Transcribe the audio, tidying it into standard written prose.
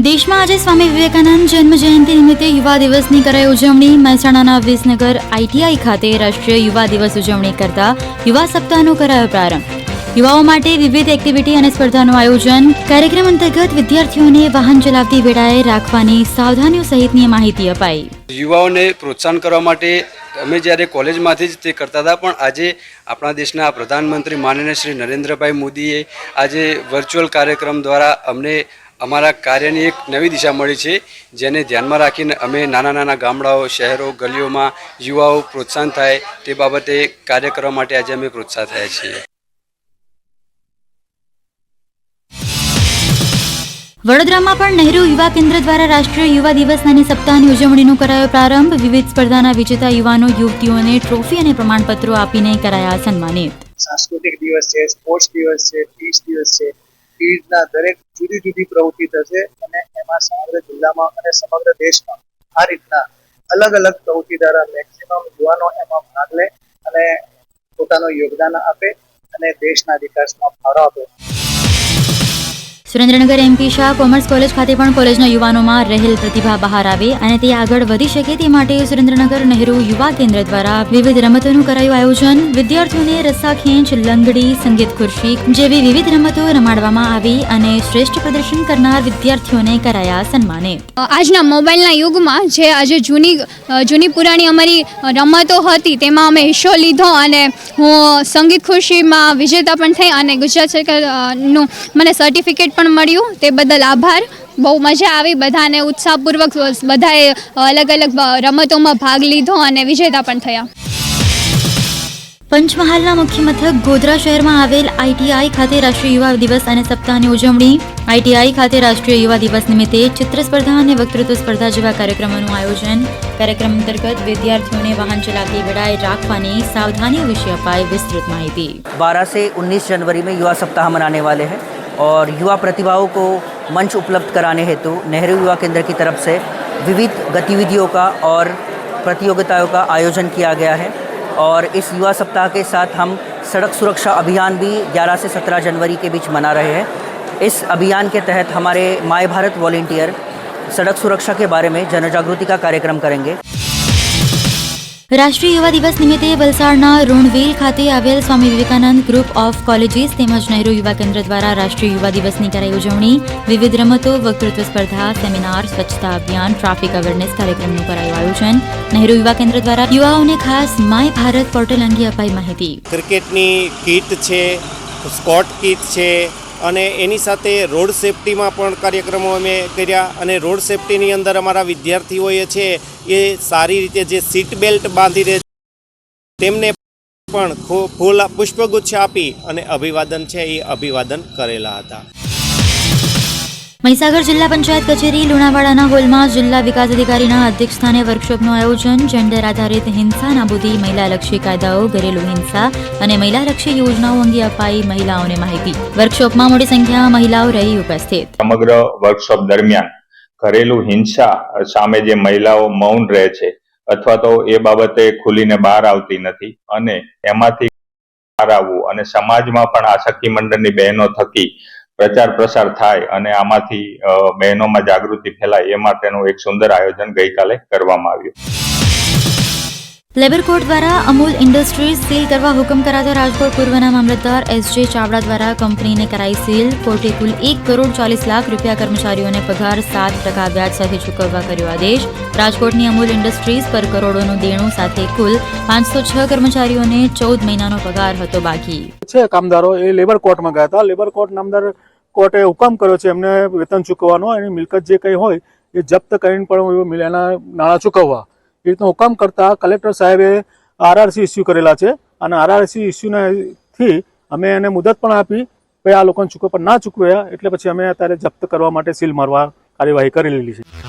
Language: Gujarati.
દેશમાં આજે સ્વામી વિવેકાનંદ જન્મ જયંતિ નિમિત્તે યુવા દિવસની કરાઈ ઉજવણી। મહેસાણાના વિસનગર આઈટીઆઈ ખાતે રાષ્ટ્રીય યુવા દિવસ ઉજવણી કરતા યુવા સપ્તાહનો કરાયો પ્રારંભ। યુવાઓ માટે વિવિધ એક્ટિવિટી અને સ્પર્ધાનું આયોજન। કાર્યક્રમ અંતર્ગત વિદ્યાર્થીઓને વાહન ચલાવતી વેળાએ રાખવાની સાવધાનીઓ સહિતની માહિતી અપાઈ। યુવાઓને પ્રોત્સાહન કરવા માટે અમે જ્યારે કોલેજમાંથી જ તે કરતા હતા, પણ આજે આપણા દેશના પ્રધાનમંત્રી માનનીય શ્રી નરેન્દ્રભાઈ મોદીએ આજે વર્ચ્યુઅલ કાર્યક્રમ દ્વારા અમને અમારા કાર્યની એક નવી દિશા મળી છે, જેને ધ્યાનમાં રાખીને અમે નાના નાના ગામડાઓ, શહેરો, ગલીઓમાં યુવાઓ પ્રોત્સાહન થાય તે બાબતે કાર્ય કરવા માટે આજે અમે પ્રોત્સાહિત થયા છીએ। વડોદરામાં પણ નહેરુ યુવા કેન્દ્ર દ્વારા રાષ્ટ્રીય યુવા દિવસના સપ્તાહની ઉજવણીનો કરાયો પ્રારંભ। વિવિધ સ્પર્ધાના વિજેતા યુવાનો યુવતીઓને ટ્રોફી અને પ્રમાણપત્રો આપીને કરાયા સન્માનિત। સાંસ્કૃતિક દિવસ છે, સ્પોર્ટ્સ દિવસ છે, પીસ દિવસ છે, પીસના દરેક જુદી જુદી પ્રવૃત્તિ થશે અને એમાં સમગ્ર જિલ્લામાં અને સમગ્ર દેશમાં આ રીતના અલગ અલગ પ્રવૃત્તિ દ્વારા મેક્સિમમ યુવાનો એમાં ભાગ લે અને પોતાનું યોગદાન આપે અને દેશના વિકાસમાં ફાળો આપે। Surendranagar MP Shah commerce college ખાતે પણ કોલેજના યુવાનોમાં રહેલ પ્રતિભા બહાર આવે અને તે આગળ વધી શકે તે માટે સુરેન્દ્રનગર નહેરુ યુવા કેન્દ્ર દ્વારા વિવિધ રમતોનું કરાયું આયોજન। વિદ્યાર્થીઓને રસ્સા ખેંચ, લંગડી, સંગીત ખુરશી જેવી વિવિધ રમતો રમાડવામાં આવી અને શ્રેષ્ઠ પ્રદર્શન કરનાર વિદ્યાર્થીઓને કરાયા સન્માનિત। આજના મોબાઈલના યુગમાં જે આજે જૂની પુરાણી અમારી રમતો હતી તેમાં અમે હિસ્સો લીધો અને હું સંગીત ખુરશીમાં વિજેતા પણ થઈ અને ગુજરાત સરકારનું મને સર્ટિફિકેટ પણ મળ્યું, તે બદલ આભાર। બહુ મજા આવી, બધાને ઉત્સાહપૂર્વક બધાએ અલગ અલગ રમતોમાં ભાગ લીધો અને વિજેતા પણ થયા। પંચમહાલના મુખ્ય મથક ગોધરા શહેરમાં આવેલ આઈટીઆઈ ખાતે રાષ્ટ્રીય યુવા દિવસ અને સપ્તાહની ઉજવણી। આઈટીઆઈ ખાતે રાષ્ટ્રીય યુવા દિવસ નિમિત્તે ચિત્ર સ્પર્ધા અને વક્તૃત્વ સ્પર્ધા જેવા કાર્યક્રમોનું આયોજન। કાર્યક્રમ અંતર્ગત વિદ્યાર્થીઓને વાહન ચલાવતી વેળાએ રાખવાની સાવધાનીઓ વિશે અપાઈ વિસ્તૃત માહિતી। 12 से 19 जनवरी में युवा सप्ताह मनाने वाले हैं और युवा प्रतिभाओं को मंच उपलब्ध कराने हेतु नेहरू युवा केंद्र की तरफ से विविध गतिविधियों का और प्रतियोगिताओं का आयोजन किया गया है और इस युवा सप्ताह के साथ हम सड़क सुरक्षा अभियान भी 11 से 17 जनवरी के बीच मना रहे हैं। इस अभियान के तहत हमारे माय भारत वॉलंटियर सड़क सुरक्षा के बारे में जन जागृति का कार्यक्रम करेंगे। રાષ્ટ્રીય યુવા દિવસ નિમિત્તે વલસાડના રુણવેલ ખાતે આવેલ Swami Vivekananda group of colleges તેમજ નહેરુ યુવા કેન્દ્ર દ્વારા રાષ્ટ્રીય યુવા દિવસની કરાઈ ઉજવણી। વિવિધ રમતો, વક્તૃત્વ સ્પર્ધા, સેમિનાર, સ્વચ્છતા અભિયાન, ટ્રાફિક અવેરનેસ કાર્યક્રમનું કરાયું આયોજન। નહેરુ યુવા કેન્દ્ર દ્વારા યુવાઓને ખાસ માય ભારત પોર્ટલ અંગે અપાઈ માહિતી। ક્રિકેટની કીટ છે, સ્કોટ કીટ છે અને એની સાથે રોડ સેફટીમાં પણ કાર્યક્રમો અમે કર્યા અને રોડ સેફટીની અંદર અમારા વિદ્યાર્થીઓએ છે એ સારી રીતે જે સીટ બેલ્ટ બાંધી રહે તેમને પણ ફૂલ પુષ્પગુચ્છ આપી અને અભિવાદન છે એ અભિવાદન કરેલા હતા। મહીસાગર જિલ્લા પંચાયત કચેરી લુણાવાડાના હોલમાં જિલ્લા વિકાસ અધિકારીના અધ્યક્ષસ્થાને વર્કશોપનું આયોજન। જેન્ડર આધારિત હિંસા નાબૂદી, મહિલાલક્ષી કાયદાઓ, ઘરેલું હિંસા અને મહિલાલક્ષી યોજનાઓ અંગે અપાઈ મહિલાઓને માહિતી। વર્કશોપમાં મોટી સંખ્યામાં મહિલાઓ રહી ઉપસ્થિત। સમગ્ર વર્કશોપ દરમિયાન ઘરેલું હિંસા સામે જે મહિલાઓ મૌન રહે છે અથવા તો એ બાબતે ખુલીને બહાર આવતી નથી અને એમાંથી બહાર આવવું અને સમાજમાં પણ આ સખી મંડળની બહેનો થકી પ્રચાર પ્રસાર થાય અને આમાંથી બહેનોમાં જાગૃતિ ફેલાય એ માટેનું એક સુંદર આયોજન ગઈકાલે કરવામાં આવ્યું। લેબર કોર્ટ દ્વારા અમૂલ ઇન્ડસ્ટ્રીઝ સીલ કરવા હુકમ કરાતા રાજકોટ પૂર્વના મામલતદાર એસ.જે. ચાવડા દ્વારા કંપનીને કરાઈ સીલ। કોર્ટે કુલ 1 કરોડ 40 લાખ રૂપિયા કર્મચારીઓને પગાર 7% વ્યાજ સાથે ચૂકવવા કર્યો આદેશ। રાજકોટની અમૂલ ઇન્ડસ્ટ્રીઝ પર કરોડોનું દેણું સાથે કુલ 506 કર્મચારીઓને 14 મહિનાનો પગાર હતો બાકી છે। કામદારો એ લેબર કોર્ટમાં ગયા હતા। લેબર કોર્ટ નામદાર કોર્ટે હુકમ કર્યો છે એમને વેતન ચૂકવવાનો, એની મિલકત જે કંઈ હોય એ જપ્ત કરીને પણ એના નાણાં ચૂકવવા એ રીતનો હુકમ કરતા કલેક્ટર સાહેબે આરઆરસી ઇસ્યુ કરેલા છે અને આરઆરસી ઇસ્યુથી અમે એને મુદત પણ આપી, ભાઈ આ લોકોને ચૂકવ પણ ના ચૂકવ્યા એટલે પછી અમે અત્યારે જપ્ત કરવા માટે સીલ મારવા કાર્યવાહી કરી લીધી છે।